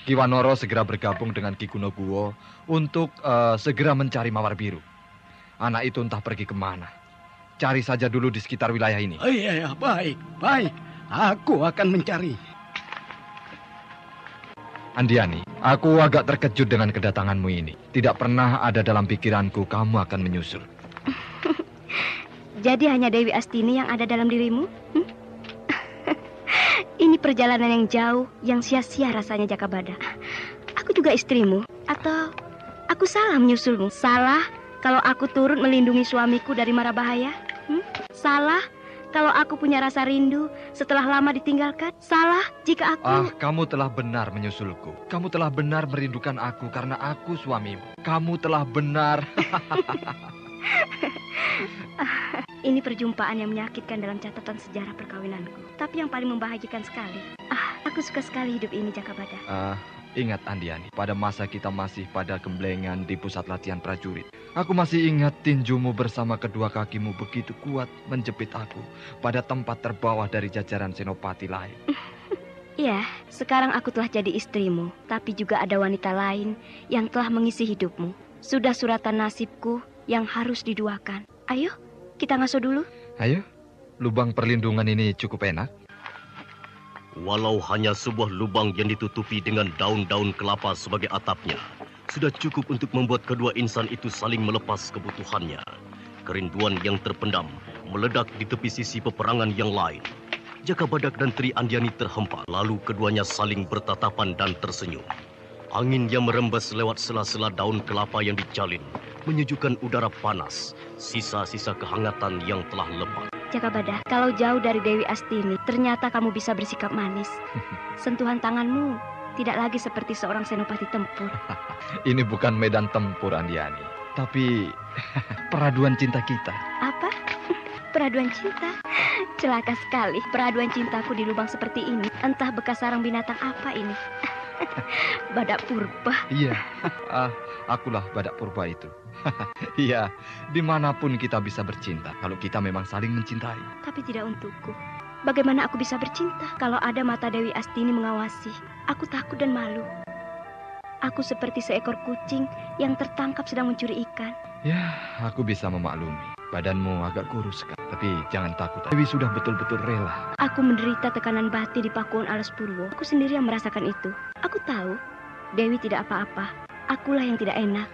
Ki Wanoro segera bergabung dengan Ki Kunokuwo untuk segera mencari Mawar Biru. Anak itu entah pergi kemana. Cari saja dulu di sekitar wilayah ini. Iya, baik. Aku akan mencari. Andiani, aku agak terkejut dengan kedatanganmu ini. Tidak pernah ada dalam pikiranku kamu akan menyusul. Jadi hanya Dewi Astini yang ada dalam dirimu? Ini perjalanan yang jauh, yang sia-sia rasanya Jaka Badak. Aku juga istrimu, atau aku salah menyusulmu? Salah kalau aku turut melindungi suamiku dari mara bahaya? Salah Kalau aku punya rasa rindu setelah lama ditinggalkan, salah jika aku... Kamu telah benar menyusulku. Kamu telah benar merindukan aku karena aku suamimu. Kamu telah benar. Ini perjumpaan yang menyakitkan dalam catatan sejarah perkawinanku. Tapi yang paling membahagiakan sekali. Aku suka sekali hidup ini, Jaka Badak. Ingat Andiani, pada masa kita masih pada gemblengan di pusat latihan prajurit. Aku masih ingat tinjumu bersama kedua kakimu begitu kuat menjepit aku pada tempat terbawah dari jajaran senopati lain. Ya, sekarang aku telah jadi istrimu, tapi juga ada wanita lain yang telah mengisi hidupmu. Sudah suratan nasibku yang harus diduakan. Ayo, kita ngasuh dulu. Ayo, lubang perlindungan ini cukup enak. Walau hanya sebuah lubang yang ditutupi dengan daun-daun kelapa sebagai atapnya, sudah cukup untuk membuat kedua insan itu saling melepas kebutuhannya. Kerinduan yang terpendam meledak di tepi sisi peperangan yang lain. Jaka Badak dan Tri Andiani terhempas, lalu keduanya saling bertatapan dan tersenyum. Angin yang merembes lewat sela-sela daun kelapa yang dijalin menyejukkan udara panas, sisa-sisa kehangatan yang telah lepas. Jaka Badak, kalau jauh dari Dewi Astini, ternyata kamu bisa bersikap manis. Sentuhan tanganmu tidak lagi seperti seorang senopati tempur. Ini bukan medan tempur, Andiani, tapi peraduan cinta kita. Apa? Peraduan cinta? Celaka sekali, peraduan cintaku di lubang seperti ini. Entah bekas sarang binatang apa ini. Badak purba. Iya, akulah Badak purba itu. Iya, dimanapun kita bisa bercinta kalau kita memang saling mencintai. Tapi tidak untukku. Bagaimana aku bisa bercinta kalau ada mata Dewi Astini mengawasi? Aku takut dan malu. Aku seperti seekor kucing yang tertangkap sedang mencuri ikan. Ya, aku bisa memaklumi. Badanmu agak kurus sekali, tapi jangan takut. Dewi sudah betul-betul rela. Aku menderita tekanan batin di Pakuan Alas Purwo. Aku sendiri yang merasakan itu. Aku tahu Dewi tidak apa-apa. Akulah yang tidak enak.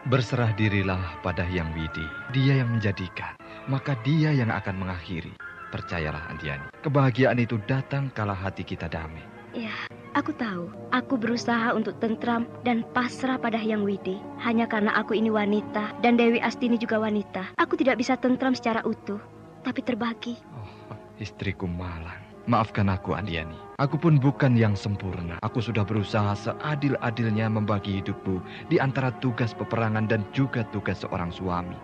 Berserah dirilah pada Hyang Widi. Dia yang menjadikan, maka dia yang akan mengakhiri. Percayalah Andiani, kebahagiaan itu datang kala hati kita damai. Ya, aku tahu. Aku berusaha untuk tentram dan pasrah pada Hyang Widi. Hanya karena aku ini wanita dan Dewi Astini juga wanita. Aku tidak bisa tentram secara utuh, tapi terbagi. Istriku malang. Maafkan aku, Andiani. Aku pun bukan yang sempurna. Aku sudah berusaha seadil-adilnya membagi hidupku di antara tugas peperangan dan juga tugas seorang suami.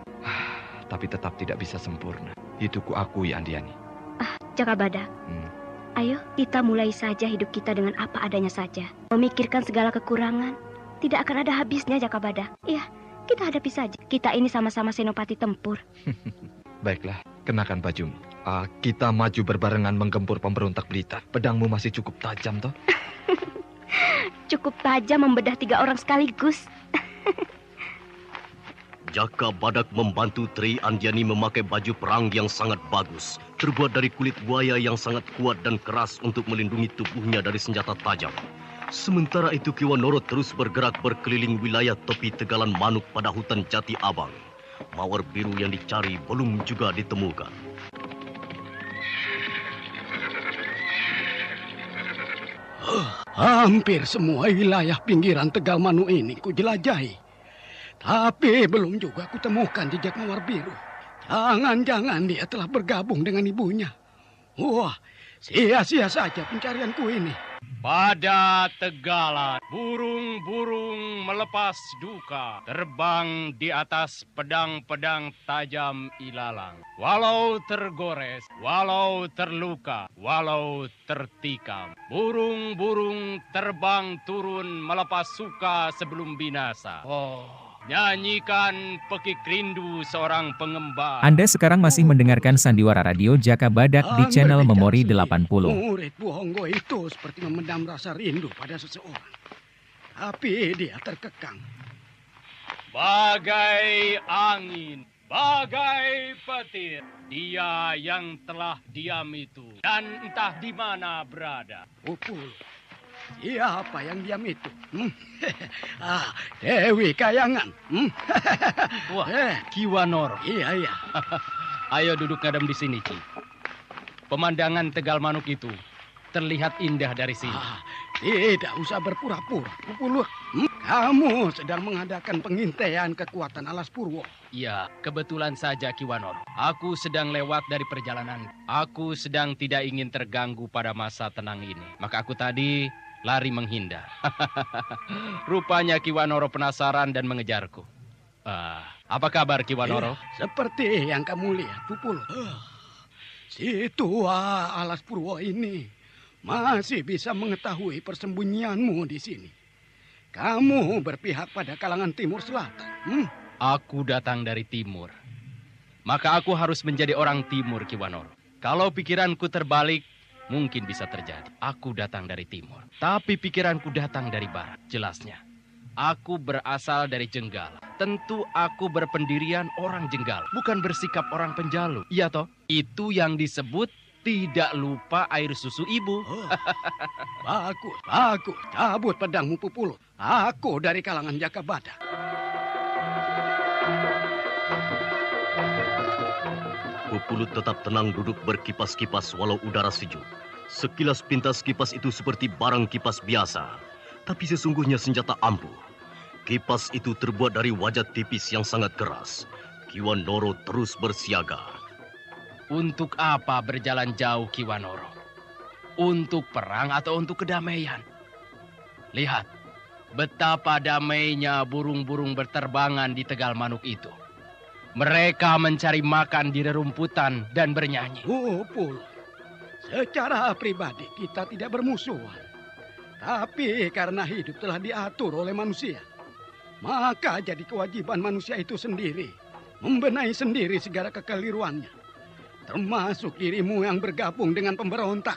Tapi tetap tidak bisa sempurna. Itu ku akui, Andiani. Jaka Badak. Ayo, kita mulai saja hidup kita dengan apa adanya saja. Memikirkan segala kekurangan tidak akan ada habisnya, Jaka Badak. Iya, kita hadapi saja. Kita ini sama-sama senopati tempur. Baiklah, kenakan bajumu. Kita maju berbarengan menggempur pemberontak Blitar. Pedangmu masih cukup tajam, toh? Cukup tajam membedah 3 orang sekaligus. Jaka Badak membantu Tri Andiani memakai baju perang yang sangat bagus, terbuat dari kulit buaya yang sangat kuat dan keras untuk melindungi tubuhnya dari senjata tajam. Sementara itu Ki Wanoro terus bergerak berkeliling wilayah tepi Tegalan Manuk pada hutan Jati Abang. Mawar biru yang dicari belum juga ditemukan. Hampir semua wilayah pinggiran Tegal Manuk ini kujelajahi. Tapi belum juga kutemukan jejak mawar biru. Jangan-jangan dia telah bergabung dengan ibunya. Wah, sia-sia saja pencarianku ini. Pada Tegalan, burung-burung melepas duka, terbang di atas pedang-pedang tajam ilalang. Walau tergores, walau terluka, walau tertikam, burung-burung terbang turun melepas suka sebelum binasa. Nyanyikan pekik rindu seorang pengembar. Anda sekarang masih mendengarkan Sandiwara Radio Jaka Badak di channel Memori 80. Murid Buhonggo itu seperti memendam rasa rindu pada seseorang. Tapi dia terkekang. Bagai angin, bagai petir, dia yang telah diam itu dan entah di mana berada. Upul. Siapa yang diam itu? Dewi Kayangan. Wah, Ki Wanoro. Iya. Ayo duduk ngadem di sini, Ki. Pemandangan Tegal Manuk itu terlihat indah dari sini. Tidak usah berpura-pura. Upul, kamu sedang mengadakan pengintaian kekuatan Alas Purwo. Ya, kebetulan saja Ki Wanoro. Aku sedang lewat dari perjalanan. Aku sedang tidak ingin terganggu pada masa tenang ini. Maka aku tadi lari menghindar. Rupanya Ki Wanoro penasaran dan mengejarku. Apa kabar Ki Wanoro? Seperti yang kamu lihat, Pupulot. Si tua Alas Purwo ini masih bisa mengetahui persembunyianmu di sini. Kamu berpihak pada kalangan Timur Selatan. Aku datang dari Timur. Maka aku harus menjadi orang Timur, Ki Wanoro. Kalau pikiranku terbalik, mungkin bisa terjadi. Aku datang dari Timur. Tapi pikiranku datang dari Barat. Jelasnya, aku berasal dari Jenggala. Tentu aku berpendirian orang Jenggala. Bukan bersikap orang Penjalu. Iya toh? Itu yang disebut tidak lupa air susu ibu. Bagus, bagus. Cabut pedangmu, Pupulot. Aku dari kalangan Jaka Badak. Pupulut tetap tenang duduk berkipas-kipas walau udara sejuk. Sekilas pintas kipas itu seperti barang kipas biasa. Tapi sesungguhnya senjata ampuh. Kipas itu terbuat dari wajah tipis yang sangat keras. Ki Wanoro terus bersiaga. Untuk apa berjalan jauh, Ki Wanoro? Untuk perang atau untuk kedamaian? Lihat, betapa damainya burung-burung berterbangan di Tegal Manuk itu. Mereka mencari makan di rerumputan dan bernyanyi. Pupulot, secara pribadi kita tidak bermusuhan. Tapi karena hidup telah diatur oleh manusia, maka jadi kewajiban manusia itu sendiri membenahi sendiri segala kekeliruannya. Termasuk dirimu yang bergabung dengan pemberontak.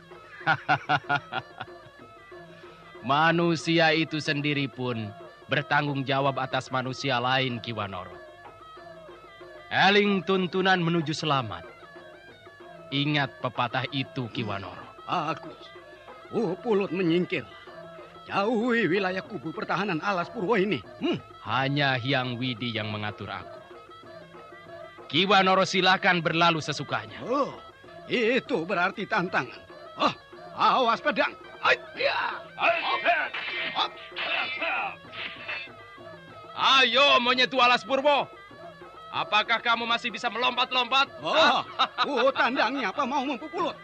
Manusia itu sendiri pun bertanggung jawab atas manusia lain, Ki Wanoro. Eling tuntunan menuju selamat. Ingat pepatah itu, Ki Wanoro. Bagus. Pupulot menyingkir. Jauhi wilayah kubu pertahanan Alas Purwo ini. Hanya Hyang Widi yang mengatur aku. Ki Wanoro silakan berlalu sesukanya. Itu berarti tantangan. Awas pedang. Ayo monyet Alas Purwo. Apakah kamu masih bisa melompat-lompat? Tandangnya apa mau Pupulot?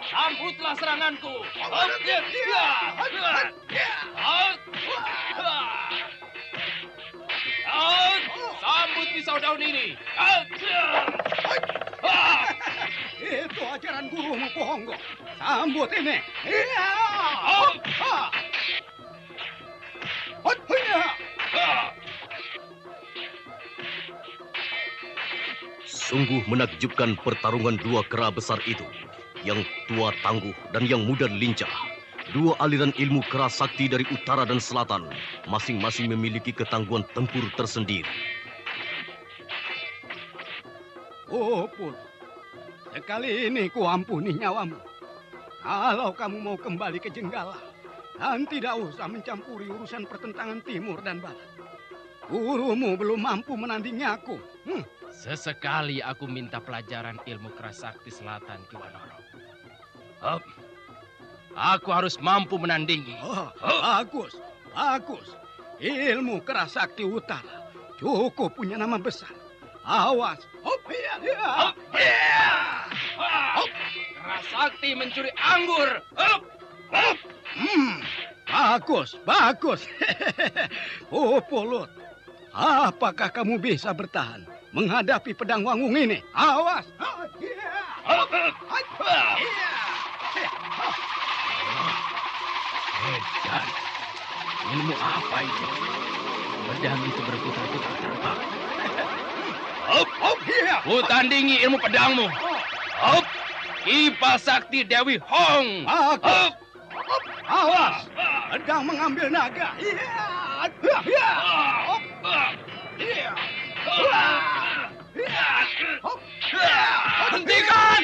Sambutlah seranganku. Sambut pisau daun ini. Itu ajaran gurumu, Pohonggo. Sambut ini. Sungguh menakjubkan pertarungan dua kera besar itu. Yang tua tangguh dan yang muda lincah. Dua aliran ilmu kera sakti dari utara dan selatan. Masing-masing memiliki ketangguhan tempur tersendiri. Pupulot, sekali ini kuampuni nyawamu. Kalau kamu mau kembali ke Jenggala dan tidak usah mencampuri urusan pertentangan Timur dan Barat. Gurumu belum mampu menandingi aku. Sesekali aku minta pelajaran ilmu kerasakti selatan, Ki Wanoro. Aku harus mampu menandingi. Bagus, bagus. Ilmu kerasakti utara cukup punya nama besar. Awas. Kerasakti mencuri anggur. Bagus, bagus. Pupulot, apakah kamu bisa bertahan menghadapi pedang Wangung ini? Awas. Edan, ilmu apa itu? Pedang itu berputar-putar terbang. Ku tandingi ilmu pedangmu. Kipas sakti Dewi Hong. Awas, pedang mengambil naga. Hentikan!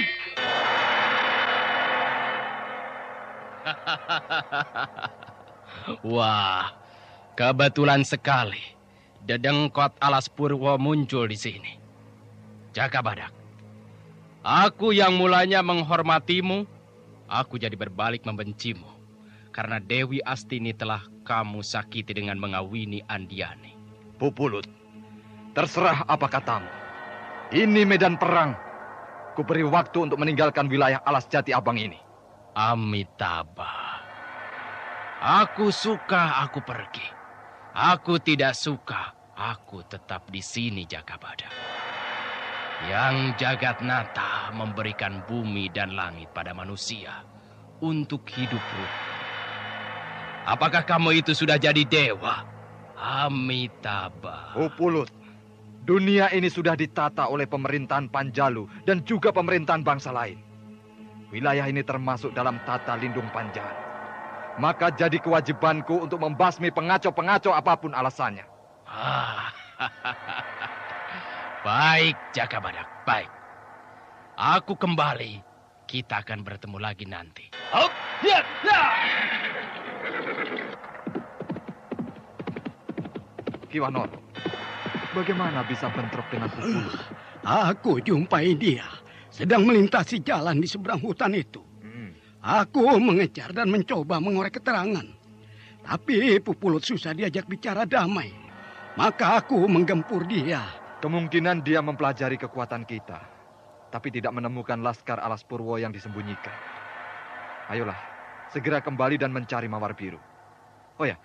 Wah, kebetulan sekali Dedengkot Alas Purwo muncul di sini. Jaka Badak, aku yang mulanya menghormatimu, aku jadi berbalik membencimu. karena Dewi Astini telah kamu sakiti dengan mengawini Andiani. Pupulut, terserah apa katamu. Ini medan perang. Kuberi waktu untuk meninggalkan wilayah Alas Jati Abang ini. Amitabha. Aku suka aku pergi. Aku tidak suka aku tetap di sini, Jakabada. Yang Jagatnata memberikan bumi dan langit pada manusia untuk hidup ruh. Apakah kamu itu sudah jadi dewa? Amitabha. Pupulut, dunia ini sudah ditata oleh pemerintahan Panjalu dan juga pemerintahan bangsa lain. Wilayah ini termasuk dalam tata lindung Panjalu. Maka jadi kewajibanku untuk membasmi pengacau-pengacau apapun alasannya. Baik, Jakabadak, baik. Aku kembali. Kita akan bertemu lagi nanti. Hop, ya, ya. Kiwanoro, bagaimana bisa bentrok dengan Pupulut? Aku jumpai dia sedang melintasi jalan di seberang hutan itu. Aku mengejar dan mencoba mengorek keterangan. Tapi Pupulut susah diajak bicara damai. Maka aku menggempur dia. Kemungkinan dia mempelajari kekuatan kita, tapi tidak menemukan Laskar Alas Purwo yang disembunyikan. Ayolah, segera kembali dan mencari Mawar Biru. Oh ya,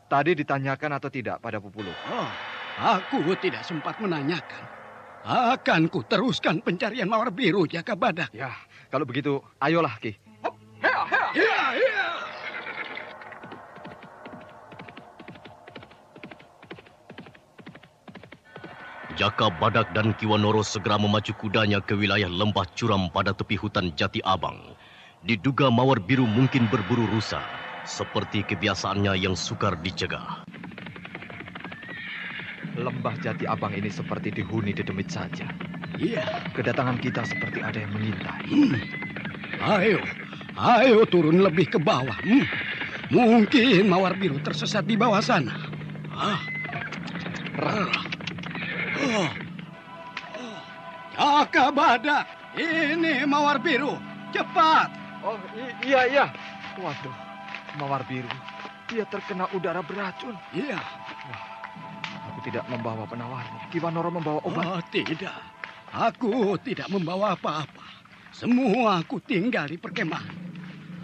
tadi ditanyakan atau tidak pada Pupulut? Oh, aku tidak sempat menanyakan. Akan ku teruskan pencarian Mawar Biru, Jakabadak. Ya, kalau begitu, ayolah, Ki. Jakabadak dan Kiwanoro segera memacu kudanya ke wilayah lembah curam pada tepi hutan Jati Abang. Diduga Mawar Biru mungkin berburu rusa, seperti kebiasaannya yang sukar dicegah. Lembah Jati Abang ini seperti dihuni dedemit saja. Iya. Kedatangan kita seperti ada yang mengintai. Ayo turun lebih ke bawah. Mungkin Mawar Biru tersesat di bawah sana. Jakabadak, ini Mawar Biru. Cepat. Oh, iya. Waduh, Mawar Biru. Dia terkena udara beracun. Iya. Wah, aku tidak membawa penawarnya. Kiwanoro membawa obat. Oh, tidak. Aku tidak membawa apa-apa. Semua aku tinggal di perkemahan.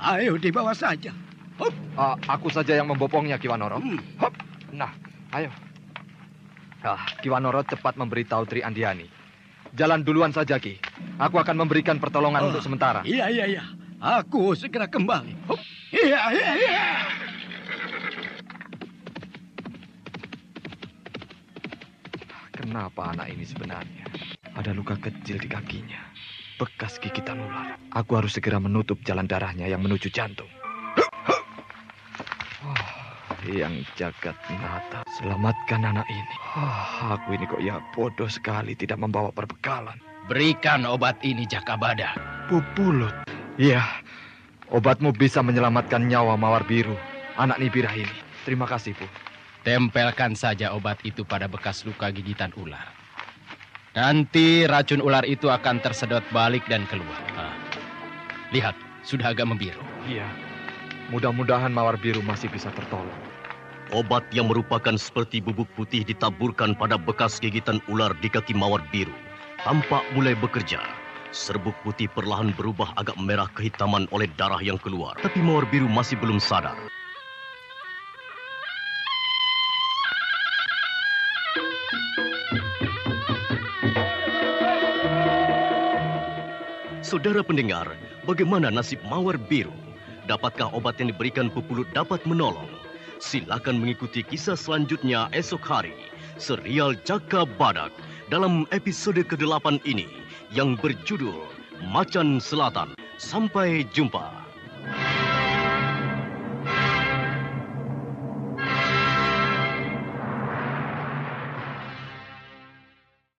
Ayo dibawa saja. Aku saja yang membopongnya, Kiwanoro. Hop. Nah, ayo. Kiwanoro cepat memberitahu Tri Andiani. Jalan duluan saja, Ki. Aku akan memberikan pertolongan untuk sementara. Iya. Aku segera kembali. Iya. Kenapa anak ini sebenarnya? Ada luka kecil di kakinya. Bekas gigitan ular. Aku harus segera menutup jalan darahnya yang menuju jantung. Yang Jagatnata, selamatkan anak ini. Aku ini kok ya bodoh sekali tidak membawa perbekalan. Berikan obat ini, Jakabadak. Pupulut. Iya, obatmu bisa menyelamatkan nyawa Mawar Biru, anak Nibirah ini. Terima kasih, Bu. Tempelkan saja obat itu pada bekas luka gigitan ular. Nanti racun ular itu akan tersedot balik dan keluar. Lihat, sudah agak membiru. Iya, mudah-mudahan Mawar Biru masih bisa tertolong. Obat yang merupakan seperti bubuk putih ditaburkan pada bekas gigitan ular di kaki Mawar Biru. Tampak mulai bekerja. Serbuk putih perlahan berubah agak merah kehitaman oleh darah yang keluar. Tapi Mawar Biru masih belum sadar. Saudara pendengar, bagaimana nasib Mawar Biru? Dapatkah obat yang diberikan Pupulut dapat menolong? Silakan mengikuti kisah selanjutnya esok hari. Serial Jakabadak dalam episode ke-8 ini yang berjudul Macan Selatan. Sampai jumpa.